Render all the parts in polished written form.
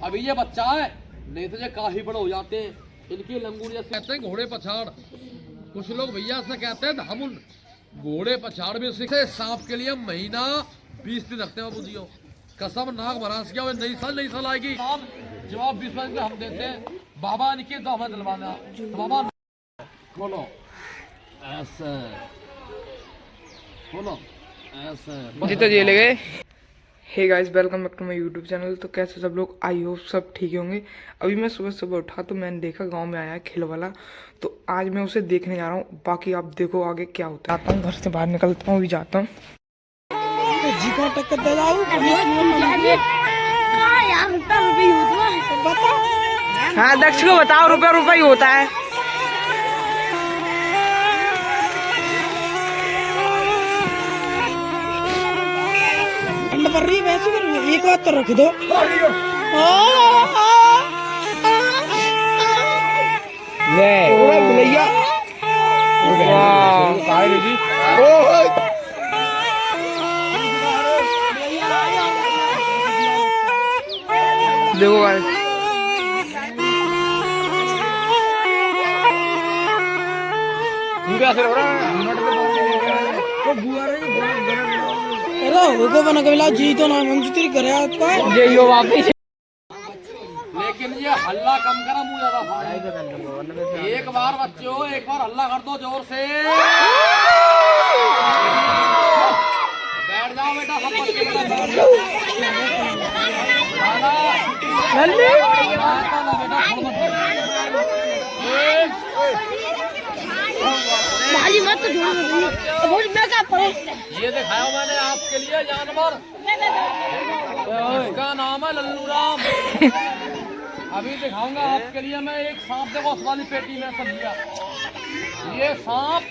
अभी ये बच्चा है, नहीं तो ये काफी बड़े हो जाते हैं। इनकी लंगूर जैसे कहते हैं घोड़े पछाड़, कुछ लोग भैया से कहते हैं धामुन। घोड़े पछाड़ भी सीखे। सांप के लिए महीना 20 दिन रखते हैं बाबू। कसम नाक बरास किया नई साल आएगी। जवाब 20 दिन हम देते हैं। बाबा इनके तो हमें दिलवाना। तो बाबा बोलो ऐसे, बोलो ऐसे। जीतो जी ले गए। Hey guys, welcome back to my YouTube channel. तो कैसे सब लोग, आई होप सब ठीक होंगे। अभी मैं सुबह सुबह उठा तो मैंने देखा गांव में आया है खेल वाला, तो आज मैं उसे देखने जा रहा हूँ। बाकी आप देखो आगे क्या होता है। आता हूँ घर से बाहर निकलता हूँ, अभी जाता हूँ। हाँ दक्ष को बताओ, रुपया ही होता है। एक बात तो रख दो। भैया देखो गाइस, बना कबिला जी तो नाम हम तेरी करे जय हो वापस। लेकिन ये हल्ला कम करा, मुंह ज्यादा फाड़ा। एक बार बच्चों, एक बार हल्ला कर दो जोर से। बैठ जाओ बेटा, सब बच्चे बैठ जाओ। ये दिखाया मैंने आपके लिए जानवर, इसका नाम है लल्लू राम। अभी दिखाऊंगा आपके लिए मैं एक सांप। देखो उस वाली पेटी में सब लिया। ये सांप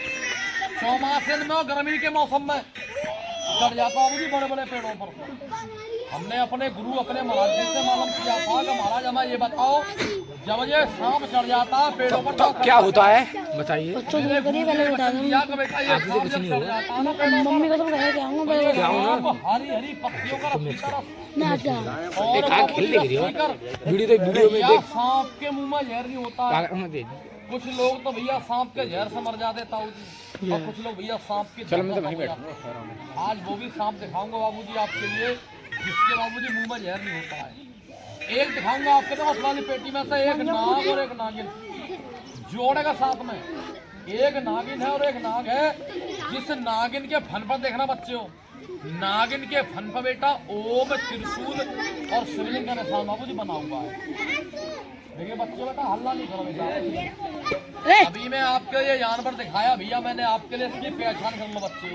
चौमासिन में और गर्मी के मौसम में चढ़ जाता है बड़े बड़े पेड़ों पर। हमने अपने गुरु, अपने महाराज जी से मालूम किया था कि महाराज हमें ये बताओ, जब ये सांप चढ़ जाता है पेड़ों पर तो क्या होता है, बताइए। कुछ नहीं होगा। मम्मी को तो हरी हरी पत्तियों का वीडियो में देख। सांप के मुंह में जहर नहीं होता है। कुछ लोग तो भैया सांप के जहर से मर जाते ताऊ जी, और कुछ लोग भैया सांप के। चलो मैं तो वहीं बैठूंगा। आज वो भी सांप दिखाऊंगा बाबूजी आपके लिए, जिसके बाबूजी मुंह में जहर नहीं होता है। एक दिखाऊंगा आपके पास वाली पेटी में से, एक नाग और एक नागिन जोड़ेगा साथ में। एक नागिन है और एक नाग है। जिस नागिन के फन पर देखना बच्चों, नागिन के फन पर बेटा ओम, त्रिशूल और शिवलिंग का निशान बाबूजी बना हुआ है। देखिए बच्चों, बेटा हल्ला नहीं करो बेटा। अभी मैं आपके ये जानवर दिखाया भैया, मैंने आपके लिए इसकी पहचान कर लो बच्चों।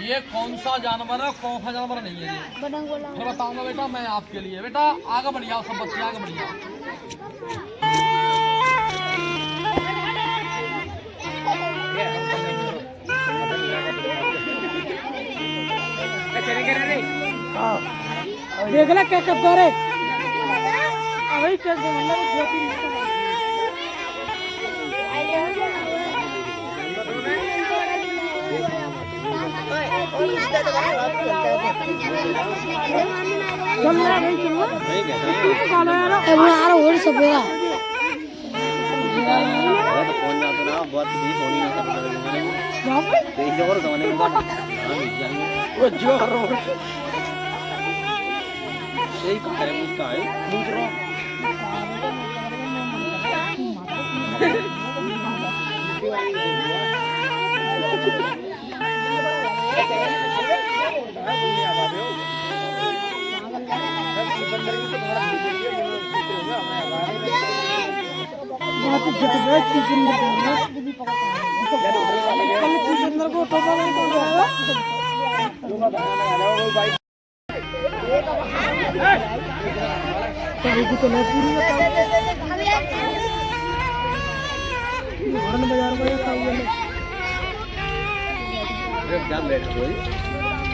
ये कौन सा जानवर है, कौन सा जानवर नहीं है ये फिर बताऊंगा बेटा मैं आपके लिए। बेटा आगे बढ़िया, सब बच्चे आगे बढ़िया। देखना क्या करता रे, वही कर दे मतलब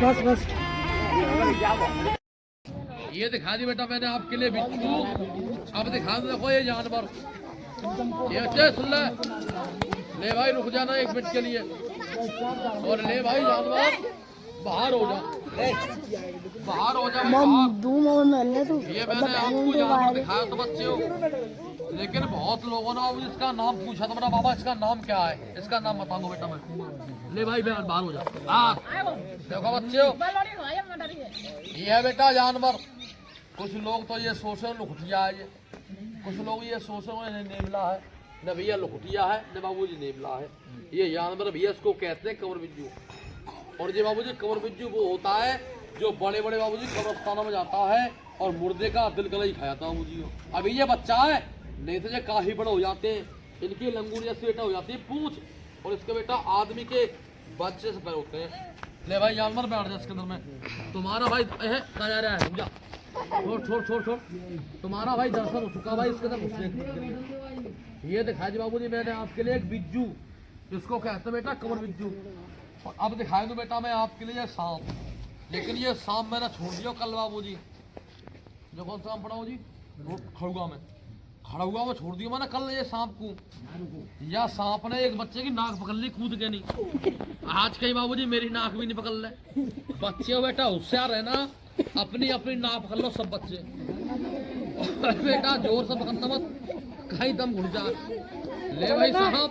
बस बस। ये दिखा दी बेटा मैंने आपके लिए बिच्छू। अब दिखा दो, देखो ये जानवर। ये अच्छे सुन ले भाई, रुक जाना 1 मिनट के लिए। और ले भाई जानवर, बाहर हो जा, बाहर हो जा। ये मैंने आपको जानवर दिखाया तो बच्चे हो, लेकिन बहुत लोगों ने अब इसका नाम पूछा तो मेरा बाबा इसका नाम क्या है, इसका नाम बताऊंगा बेटा मैं। ले भाई बाहर हो जा। हाँ देखो बच्चे हो, ये है बेटा जानवर। कुछ लोग तो ये सोचो लुखटिया है, ये कुछ लोग ये सोचो नेवला है, न भैया लुखटिया है न बाबूजी नेवला है। ये जानवर भैया इसको कहते हैं कंवर बिज्जू। और ये बाबूजी कंवर बिज्जू वो होता है जो बड़े बड़े बाबूजी कब्रिस्तानों में जाता है और मुर्दे का दिल गला ही खाया था बाबूजी। अभी ये बच्चा है, नहीं तो ये काफी बड़े हो जाते हैं, इनकी लंगूर जैसी बेटा हो जाती है पूंछ, और इसके बेटा आदमी के बच्चे से पैर होते हैं। ले भाई जानवर बैठ जा इसके अंदर में। तुम्हारा भाई कहाँ जा रहा है, समझा? छोड़ छोड़ छोड़ छोड़, तुम्हारा भाई दर्शन हो चुका भाई इसके अंदर घुसने। ये दिखाई बाबूजी मैंने आपके लिए एक बिज्जू, इसको कहते हैं बेटा कंवर बिज्जू। और अब दिखाई दूं बेटा मैं आपके लिए सांप, लेकिन ये सांप मैंने छोड़ दिया कल बाबूजी। जो कौन सांप पड़ा हो जी, खड़ुआ में छोड़ दिया मैंने कल ये सांप को। या सांप ने एक बच्चे की नाक पकड़ ली कूद के, नहीं आज कहीं बाबूजी मेरी नाक भी नहीं पकड़ ले। बच्चे हो बेटा होशियार है ना, अपनी अपनी नाक पकड़ लो सब बच्चे। बेटा जोर से पकड़ना मत, कहीं दम घुट जा। ले भाई साहब,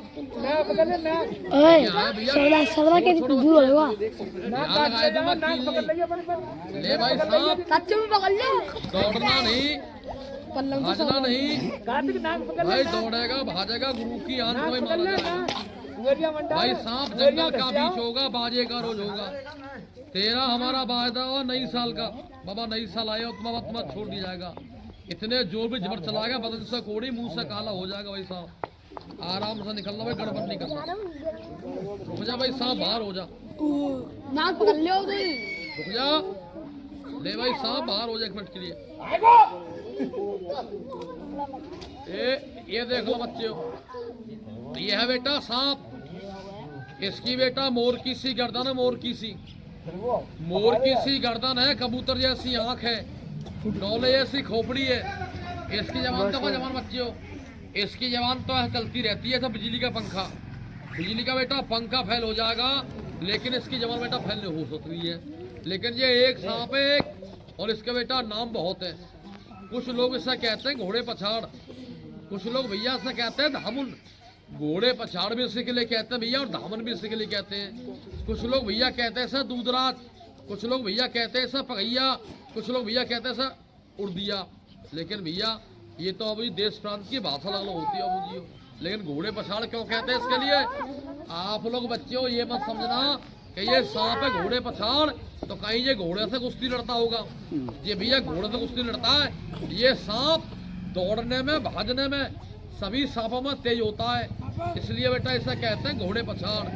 ले भाई साहब, दौड़ना नहीं भाजना नहीं भाई, दौड़ेगा भाजेगा गुरु की आंख में मारा जाएगा। भाई सांप जंगल का बीच होगा, बाजे का रोज होगा। तेरा हमारा वायदा हुआ नई साल का, बाबा नई साल आए तुम्हारा छोड़ दिया जाएगा। इतने जोर में जबर चलाएगा बदन से कोड़ी मुंह से काला हो जाएगा। भाई साहब आराम से निकलना भाई, गड़बड़ नहीं करना। रुक जा भाई साहब, बाहर हो जा, नाक पकड़ लियो रुक जा। ले भाई साहब बाहर हो जा 1 मिनट के लिए। ये देख लो बच्चे हो, ये है बेटा सांप। इसकी बेटा मोर की सी गर्दन है, मोर की सी गर्दन है, कबूतर जैसी आंख है, डोले जैसी खोपड़ी है। इसकी जबान तो जवान बच्चे हो, इसकी जबान तो चलती रहती है, तो बिजली का पंखा, बिजली का बेटा पंखा फैल हो जाएगा, लेकिन इसकी जबान बेटा फैल नहीं हो सकती है। लेकिन ये एक सांप है एक, और इसका बेटा नाम बहुत है। कुछ लोग इसे कहते हैं घोड़े पछाड़, कुछ लोग भैया इसे कहते हैं धामुन। घोड़े पछाड़ भी इसी के लिए कहते हैं भैया, और धामन भी इसी के लिए कहते हैं। कुछ लोग भैया कहते हैं सर दूधराज, कुछ लोग भैया कहते हैं सर पगैया, कुछ लोग भैया कहते हैं सर उर्दिया। लेकिन भैया ये तो अभी देश प्रांत की भाषा अलग होती है अबू। लेकिन घोड़े पछाड़ क्यों कहते हैं इसके लिए, आप लोग बच्चों ये मत समझना कि ये सांप है घोड़े पछाड़ तो कहीं ये घोड़े से कुश्ती लड़ता होगा। ये भैया घोड़े से कुश्ती लड़ता है, ये सांप दौड़ने में भागने में सभी सांपों में तेज होता है, इसलिए बेटा इसे कहते हैं घोड़े पछाड़।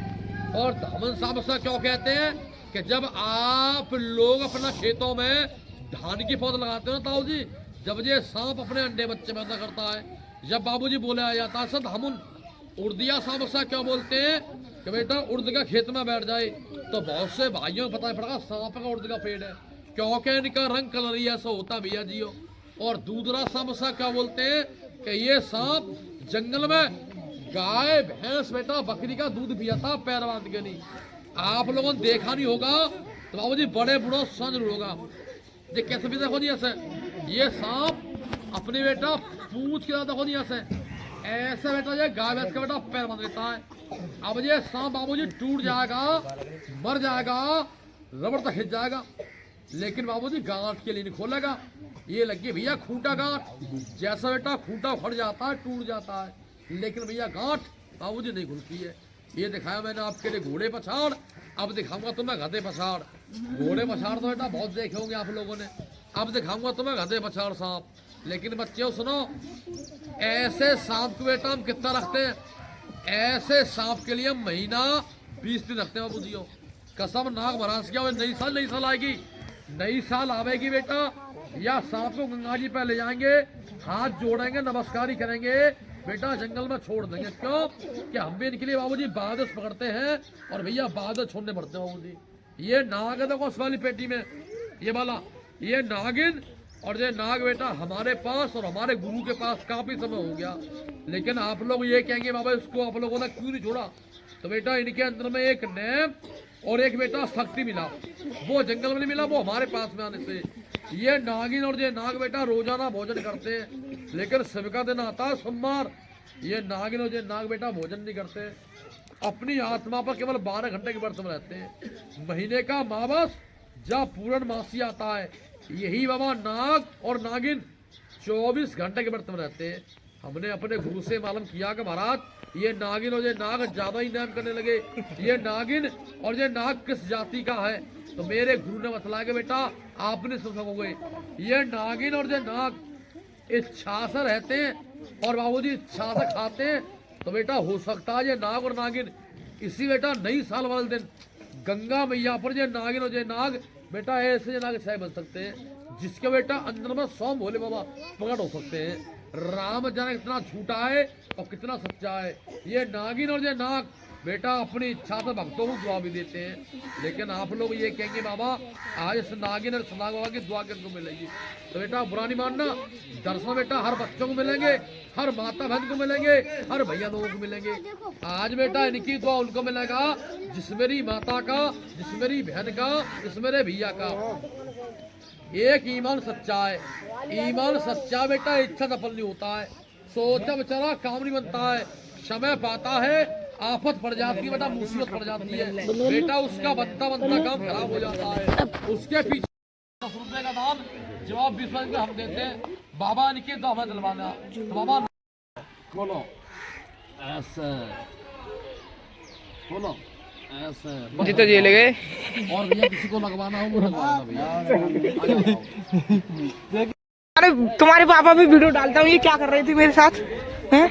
और धामन सांप से क्यों कहते हैं कि जब आप लोग अपना खेतों में धान की पौध लगाते हो ना ताऊ जी, जब ये सांप अपने अंडे बच्चे पैदा करता है, जब बाबूजी बोले आ जाता है सर धामुन। उर्दिया सांप से क्या बोलते हैं कि बेटा उर्द का खेत में बैठ जाए, तो बहुत से भाइयों को पता पड़ेगा सांप का उर्द का पेड़ है, क्योंकि इनका रंग कलर ही ऐसा होता भैया जी। और दूसरा सांप से क्या बोलते हैं कि ये सांप जंगल में गाय भैंस बेटा बकरी का दूध पियाता पैर बांध के। नहीं आप लोगों ने देखा नहीं होगा तो बाबूजी बड़े बूढ़ों समझ होगा। ये कैसे भी देखो नहीं ऐसे, ये सांप अपने बेटा पूंछ के देखो नहीं ऐसे बेटा ये गाय भैंस का बेटा पैर बांध लेता है। अब ये सांप बाबूजी टूट जाएगा, मर जाएगा, रबड़ तक खिंच जाएगा, लेकिन बाबूजी गांठ के लिए नहीं खोलेगा। ये लगी भैया खूंटा गांठ, जैसा बेटा खूंटा फट जाता है टूट जाता है, लेकिन भैया गांठ बाबूजी नहीं खुलती है। ये दिखाया मैंने आपके लिए घोड़े पछाड़, अब दिखाऊंगा तुम्हें गधे पछाड़। घोड़े पछाड़ तो बेटा बहुत देखे होंगे आप लोगों ने, अब दिखाऊंगा तुम्हें गधे पछाड़ सांप। लेकिन बच्चे सुनो, ऐसे सांप को बेटा हम कितना रखते हैं, ऐसे सांप के लिए हम महीना 20 दिन रखते हैं बाबूजी। कसम नाक भरास किया, नई साल आएगी, नई साल आवेगी बेटा, या सांप को गंगा जी पे ले जाएंगे, हाथ जोड़ेंगे, नमस्कारी करेंगे बेटा, जंगल में छोड़ देंगे। क्यों कि हम भी इनके लिए बाबूजी बादस पकड़ते हैं, और भैया बादस छोड़ने पड़ते हैं बाबूजी। ये नाग है देखो उस वाली पेटी में, ये वाला ये नागिन, और ये नाग बेटा हमारे पास और हमारे गुरु के पास काफी समय हो गया, लेकिन आप लोग ये कहेंगे बाबा इसको आप लोगों ने क्यों नहीं छोड़ा, तो बेटा इनके अंदर में एक नैम और एक बेटा शक्ति मिला, वो जंगल में नहीं मिला, वो हमारे पास में आने से। ये नागिन और ये नाग बेटा रोजाना भोजन करते हैं, लेकिन सबका दिन आता है सोमवार, ये नागिन और ये नाग बेटा भोजन नहीं करते, अपनी आत्मा पर केवल 12 घंटे के व्रत में रहते हैं। महीने का मावस जब पूर्णमासी आता है, यही बाबा नाग और नागिन 24 घंटे के व्रत में रहते हैं। हमने अपने गुरु से मालूम किया कि महाराज ये नागिन और ये नाग ज्यादा ही नाम करने लगे, ये नागिन और ये नाग किस जाति का है? तो मेरे गुरु ने बतलाया कि बेटा आप नहीं सुन सकोगे, ये नागिन और ये नाग इच्छा से रहते हैं और बाबूजी इच्छा से खाते हैं। तो बेटा हो सकता है ये नाग और नागिन इसी बेटा नई साल वाले दिन गंगा मैया पर ये नागिन और ये नाग बेटा ऐसे नाग छाए बन सकते हैं, जिसके बेटा अंदर में 100 भोले बाबा प्रकट हो सकते हैं। राम जाने कितना झूठा है और कितना सच्चा है। ये नागिन और ये नाग बेटा अपनी इच्छा से भक्तों को दुआ भी देते हैं, लेकिन आप लोग ये कहेंगे बाबा आज इस नागिन और इस नाग बाबा की दुआ किनको मिलेगी? तो बेटा बुरा नहीं मानना, दर्शन बेटा हर बच्चों को मिलेंगे, हर माता बहन को मिलेंगे, हर भैया लोगों को मिलेंगे। आज बेटा इनकी दुआ उनको मिलेगा जिस मेरी माता का, जिस मेरी बहन का, जिस मेरे भैया का एक ईमान सच्चा है। ईमान सच्चा बेटा इच्छा सफल नहीं होता है, सोचा बेचारा काम नहीं बनता है, समय पाता है आफत पड़ जाती है बेटा, मुसीबत पड़ जाती है बेटा, उसका बनता काम खराब हो जाता है। उसके पीछे 10 रुपए का दाम जवाब 20 रुपए हम देते हैं, बाबा इनके तो हमें दिलवाना। तो बाबा बोलो ऐसे, बोलो ऐसे जीतो जी ले गए। और भैया किसी को लगवाना हो वो लगवाना भैया। अरे तुम्हारे पापा भी वीडियो डालता हूँ, ये क्या कर रही थी मेरे साथ हैं?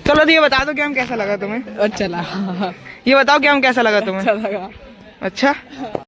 चलो तो ये बता दो गेम कैसा लगा तुम्हें? अच्छा लगा। ये बताओ गेम कैसा लगा तुम्हें? अच्छा लगा। अच्छा